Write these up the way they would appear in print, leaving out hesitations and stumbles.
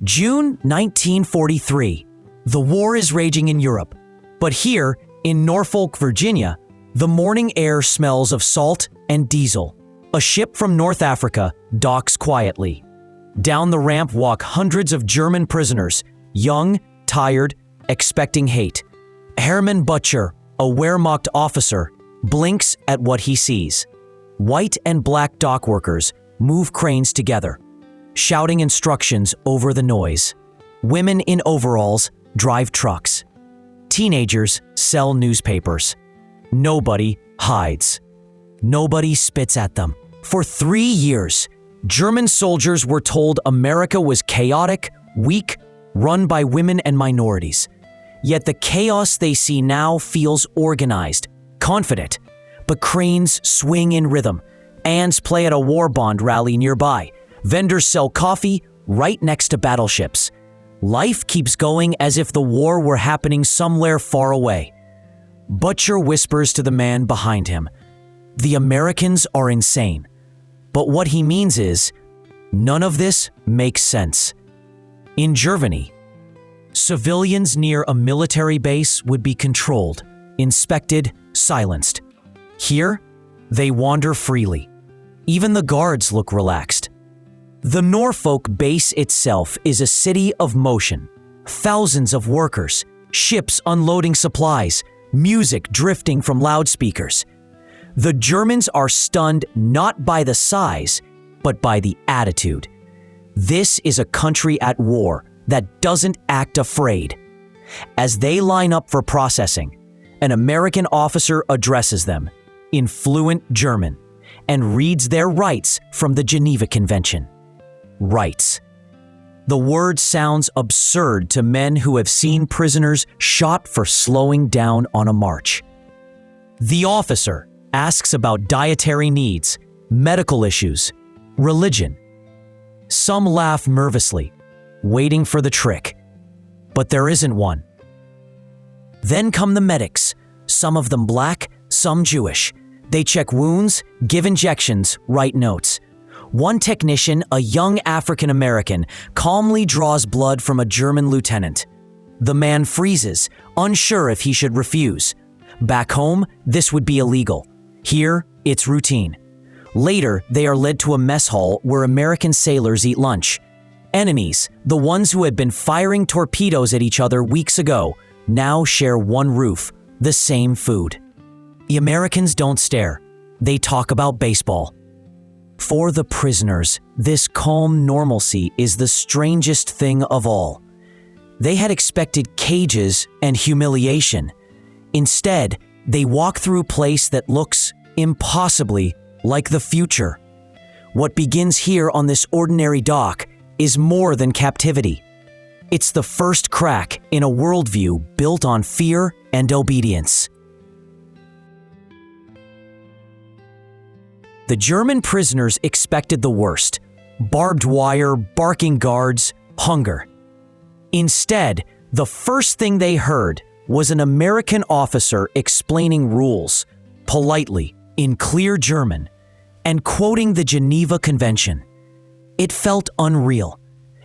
June 1943. The war is raging in Europe, but here, in Norfolk, Virginia, the morning air smells of salt and diesel. A ship from North Africa docks quietly. Down the ramp walk hundreds of German prisoners, young, tired, expecting hate. Hermann Butcher, a Wehrmacht officer, blinks at what he sees. White and black dock workers move cranes together, shouting instructions over the noise. Women in overalls drive trucks. Teenagers sell newspapers. Nobody hides. Nobody spits at them. For 3 years, German soldiers were told America was chaotic, weak, run by women and minorities. Yet the chaos they see now feels organized, confident. But cranes swing in rhythm. Ants play at a war bond rally nearby. Vendors sell coffee right next to battleships. Life keeps going as if the war were happening somewhere far away. Butcher whispers to the man behind him, "The Americans are insane." But what he means is, none of this makes sense. In Germany, civilians near a military base would be controlled, inspected, silenced. Here, they wander freely. Even the guards look relaxed. The Norfolk base itself is a city of motion. Thousands of workers, ships unloading supplies, music drifting from loudspeakers. The Germans are stunned not by the size, but by the attitude. This is a country at war that doesn't act afraid. As they line up for processing, an American officer addresses them in fluent German and reads their rights from the Geneva Convention. Rights. The word sounds absurd to men who have seen prisoners shot for slowing down on a march. The officer asks about dietary needs, medical issues, religion. Some laugh nervously, waiting for the trick, but there isn't one. Then come the medics, some of them black, some Jewish. They check wounds, give injections, write notes. One technician, a young African American, calmly draws blood from a German lieutenant. The man freezes, unsure if he should refuse. Back home, this would be illegal. Here, it's routine. Later, they are led to a mess hall where American sailors eat lunch. Enemies, the ones who had been firing torpedoes at each other weeks ago, now share one roof, the same food. The Americans don't stare. They talk about baseball. For the prisoners, this calm normalcy is the strangest thing of all. They had expected cages and humiliation. Instead, they walk through a place that looks impossibly like the future. What begins here on this ordinary dock is more than captivity. It's the first crack in a worldview built on fear and obedience. The German prisoners expected the worst: barbed wire, barking guards, hunger. Instead, the first thing they heard was an American officer explaining rules, politely, in clear German, and quoting the Geneva Convention. It felt unreal.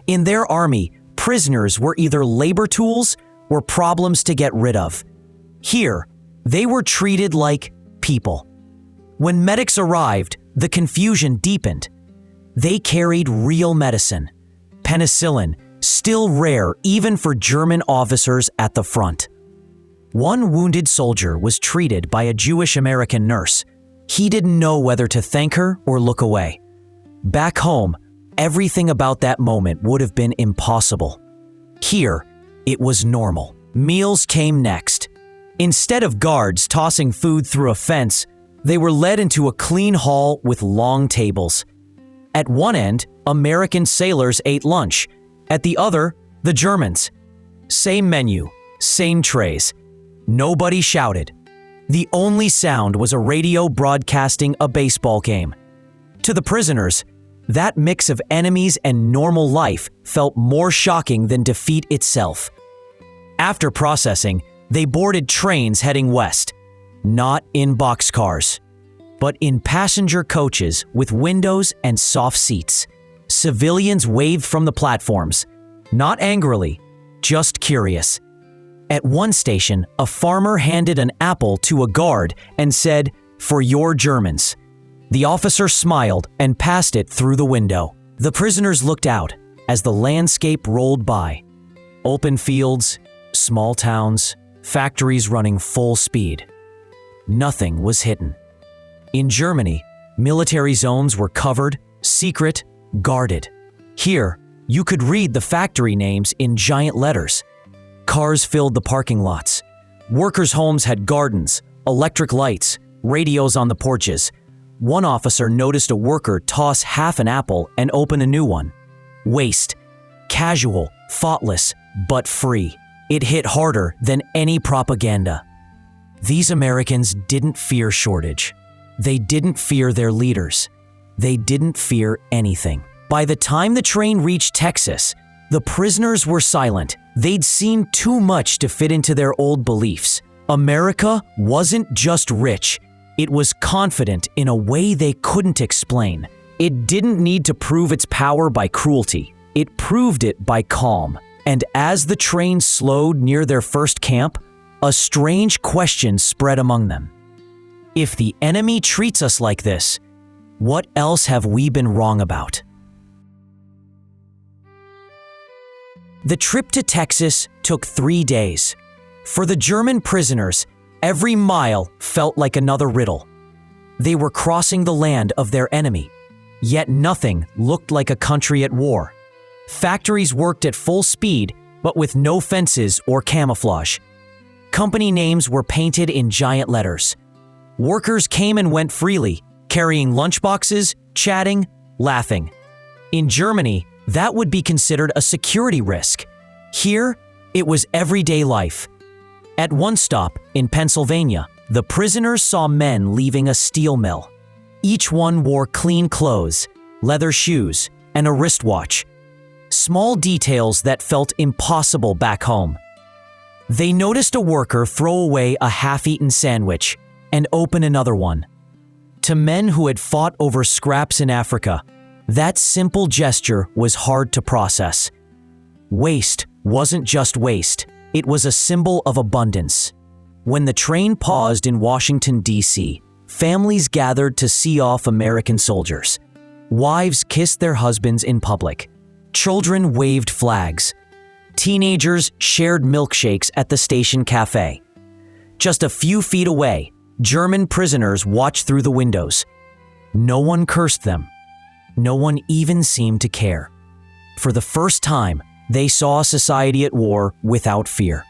In their army, prisoners were either labor tools or problems to get rid of. Here, they were treated like people. When medics arrived, the confusion deepened. They carried real medicine, penicillin, still rare even for German officers at the front. One wounded soldier was treated by a Jewish American nurse. He didn't know whether to thank her or look away. Back home, everything about that moment would have been impossible. Here, it was normal. Meals came next. Instead of guards tossing food through a fence, they were led into a clean hall with long tables. At one end, American sailors ate lunch. At the other, the Germans. Same menu, same trays. Nobody shouted. The only sound was a radio broadcasting a baseball game. To the prisoners, that mix of enemies and normal life felt more shocking than defeat itself. After processing, they boarded trains heading west, not in boxcars, but in passenger coaches with windows and soft seats. Civilians waved from the platforms. Not angrily, just curious. At one station, a farmer handed an apple to a guard and said, "For your Germans." The officer smiled and passed it through the window. The prisoners looked out as the landscape rolled by. Open fields, small towns, factories running full speed. Nothing was hidden. In Germany, military zones were covered, secret, guarded. Here, you could read the factory names in giant letters. Cars filled the parking lots. Workers' homes had gardens, electric lights, radios on the porches. One officer noticed a worker toss half an apple and open a new one. Waste. Casual, thoughtless, but free. It hit harder than any propaganda. These Americans didn't fear shortage. They didn't fear their leaders. They didn't fear anything. By the time the train reached Texas, the prisoners were silent. They'd seen too much to fit into their old beliefs. America wasn't just rich. It was confident in a way they couldn't explain. It didn't need to prove its power by cruelty. It proved it by calm. And as the train slowed near their first camp, a strange question spread among them. If the enemy treats us like this, what else have we been wrong about? The trip to Texas took 3 days. For the German prisoners, every mile felt like another riddle. They were crossing the land of their enemy, yet nothing looked like a country at war. Factories worked at full speed, but with no fences or camouflage. Company names were painted in giant letters. Workers came and went freely, carrying lunchboxes, chatting, laughing. In Germany, that would be considered a security risk. Here, it was everyday life. At one stop, in Pennsylvania, the prisoners saw men leaving a steel mill. Each one wore clean clothes, leather shoes, and a wristwatch. Small details that felt impossible back home. They noticed a worker throw away a half-eaten sandwich and open another one. To men who had fought over scraps in Africa, that simple gesture was hard to process. Waste wasn't just waste, it was a symbol of abundance. When the train paused in Washington, D.C., families gathered to see off American soldiers. Wives kissed their husbands in public. Children waved flags. Teenagers shared milkshakes at the station cafe. Just a few feet away, German prisoners watched through the windows. No one cursed them. No one even seemed to care. For the first time, they saw a society at war without fear.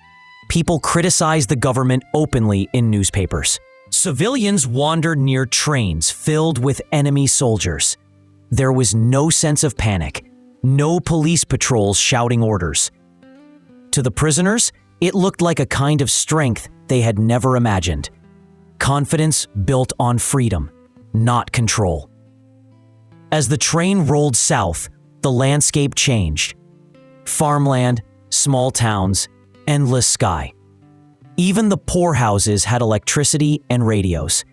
People criticized the government openly in newspapers. Civilians wandered near trains filled with enemy soldiers. There was no sense of panic, no police patrols shouting orders. To the prisoners, it looked like a kind of strength they had never imagined. Confidence built on freedom, not control. As the train rolled south, the landscape changed. Farmland, small towns, endless sky. Even the poorhouses had electricity and radios.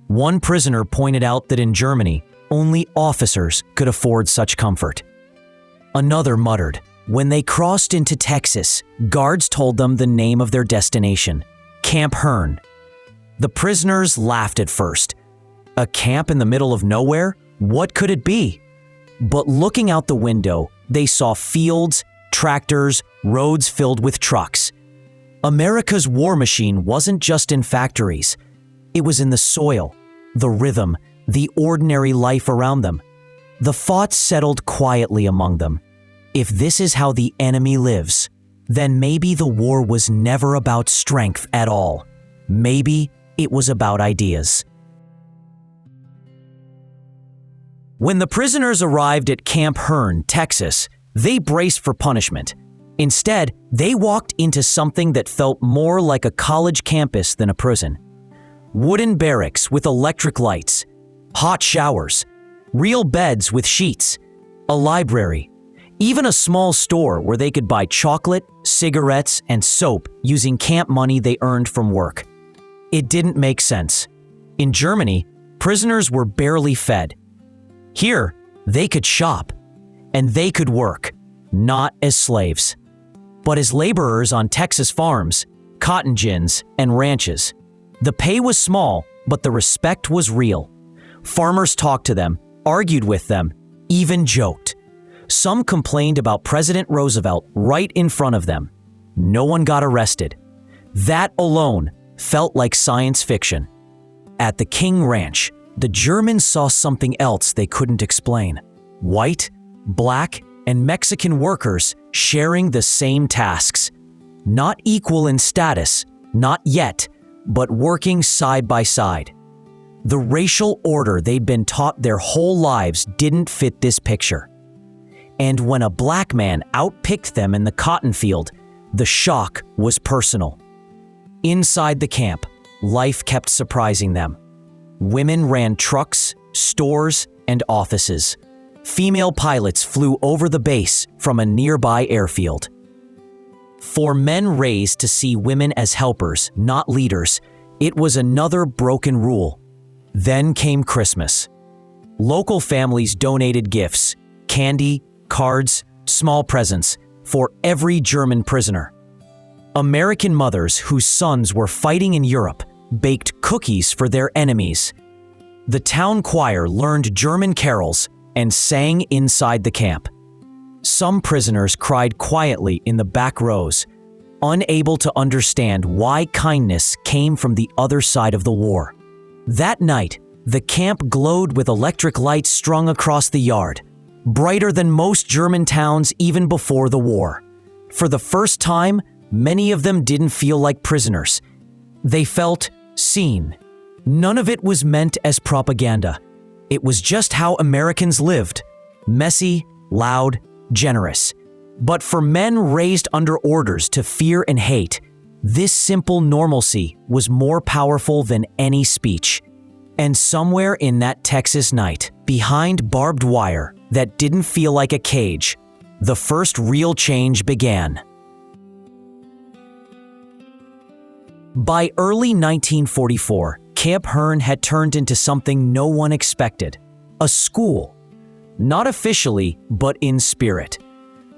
One prisoner pointed out that in Germany, only officers could afford such comfort. Another muttered, when they crossed into Texas, guards told them the name of their destination, Camp Hearn. The prisoners laughed at first. A camp in the middle of nowhere? What could it be? But looking out the window, they saw fields, tractors, roads filled with trucks. America's war machine wasn't just in factories. It was in the soil, the rhythm, the ordinary life around them. The thought settled quietly among them. If this is how the enemy lives, then maybe the war was never about strength at all. Maybe it was about ideas. When the prisoners arrived at Camp Hearn, Texas, they braced for punishment. Instead, they walked into something that felt more like a college campus than a prison. Wooden barracks with electric lights, hot showers, real beds with sheets, a library, even a small store where they could buy chocolate, cigarettes, and soap using camp money they earned from work. It didn't make sense. In Germany, prisoners were barely fed. Here, they could shop, and they could work. not as slaves, but as laborers on Texas farms, cotton gins, and ranches. The pay was small, but the respect was real. Farmers talked to them, argued with them, even joked. Some complained about President Roosevelt right in front of them. No one got arrested. That alone felt like science fiction. At the King Ranch, the Germans saw something else they couldn't explain. White, black, and Mexican workers sharing the same tasks. Not equal in status, not yet, but working side by side. The racial order they'd been taught their whole lives didn't fit this picture. And when a black man outpicked them in the cotton field, the shock was personal. Inside the camp, life kept surprising them. Women ran trucks, stores, and offices. Female pilots flew over the base from a nearby airfield. For men raised to see women as helpers, not leaders, it was another broken rule. Then came Christmas. Local families donated gifts, candy, cards, small presents for every German prisoner. American mothers whose sons were fighting in Europe baked cookies for their enemies. The town choir learned German carols and sang inside the camp. Some prisoners cried quietly in the back rows, unable to understand why kindness came from the other side of the war. That night, the camp glowed with electric lights strung across the yard, brighter than most German towns even before the war. For the first time, many of them didn't feel like prisoners. They felt seen. None of it was meant as propaganda. It was just how Americans lived. Messy, loud, generous. But for men raised under orders to fear and hate, this simple normalcy was more powerful than any speech. And somewhere in that Texas night, behind barbed wire that didn't feel like a cage, the first real change began. By early 1944, Camp Hearn had turned into something no one expected: a school. Not officially, but in spirit.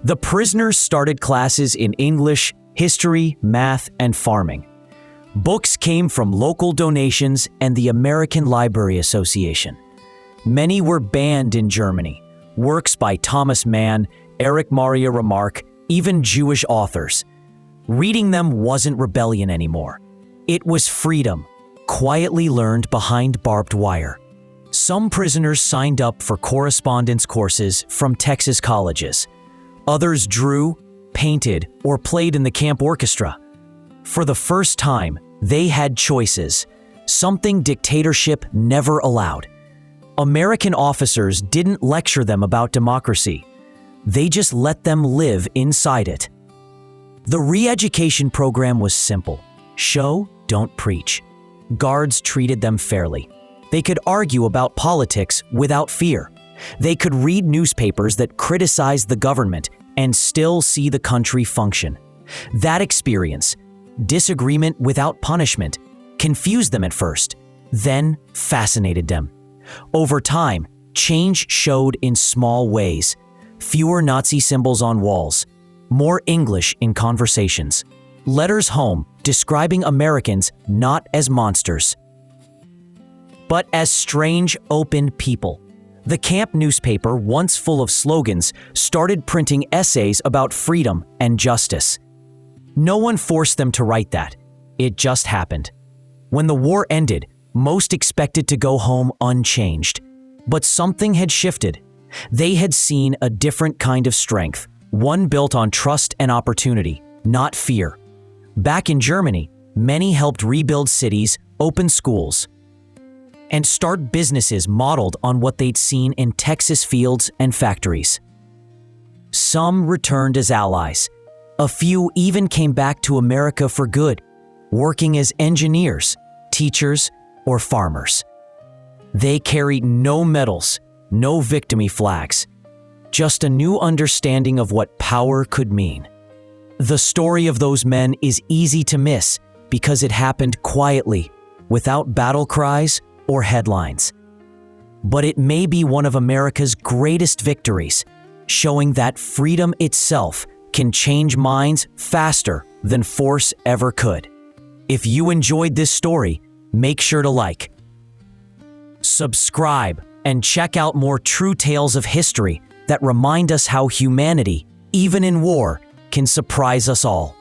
The prisoners started classes in English, history, math, and farming. Books came from local donations and the American Library Association. Many were banned in Germany. Works by Thomas Mann, Erich Maria Remarque, even Jewish authors. Reading them wasn't rebellion anymore. It was freedom, quietly learned behind barbed wire. Some prisoners signed up for correspondence courses from Texas colleges. Others drew, painted, or played in the camp orchestra. For the first time, they had choices, something dictatorship never allowed. American officers didn't lecture them about democracy. They just let them live inside it. The re-education program was simple. Show, don't preach. Guards treated them fairly. They could argue about politics without fear. They could read newspapers that criticized the government and still see the country function. That experience, disagreement without punishment, confused them at first, then fascinated them. Over time, change showed in small ways. Fewer Nazi symbols on walls, more English in conversations, letters home describing Americans not as monsters, but as strange, open people. The camp newspaper, once full of slogans, started printing essays about freedom and justice. No one forced them to write that. It just happened. When the war ended, most expected to go home unchanged. But something had shifted. They had seen a different kind of strength, one built on trust and opportunity, not fear. Back in Germany, many helped rebuild cities, open schools, and start businesses modeled on what they'd seen in Texas fields and factories. Some returned as allies. A few even came back to America for good, working as engineers, teachers, or farmers. They carried no medals, no victory flags, just a new understanding of what power could mean. The story of those men is easy to miss because it happened quietly, without battle cries or headlines. But it may be one of America's greatest victories, showing that freedom itself can change minds faster than force ever could. If you enjoyed this story, make sure to like, subscribe, and check out more true tales of history that remind us how humanity, even in war, can surprise us all.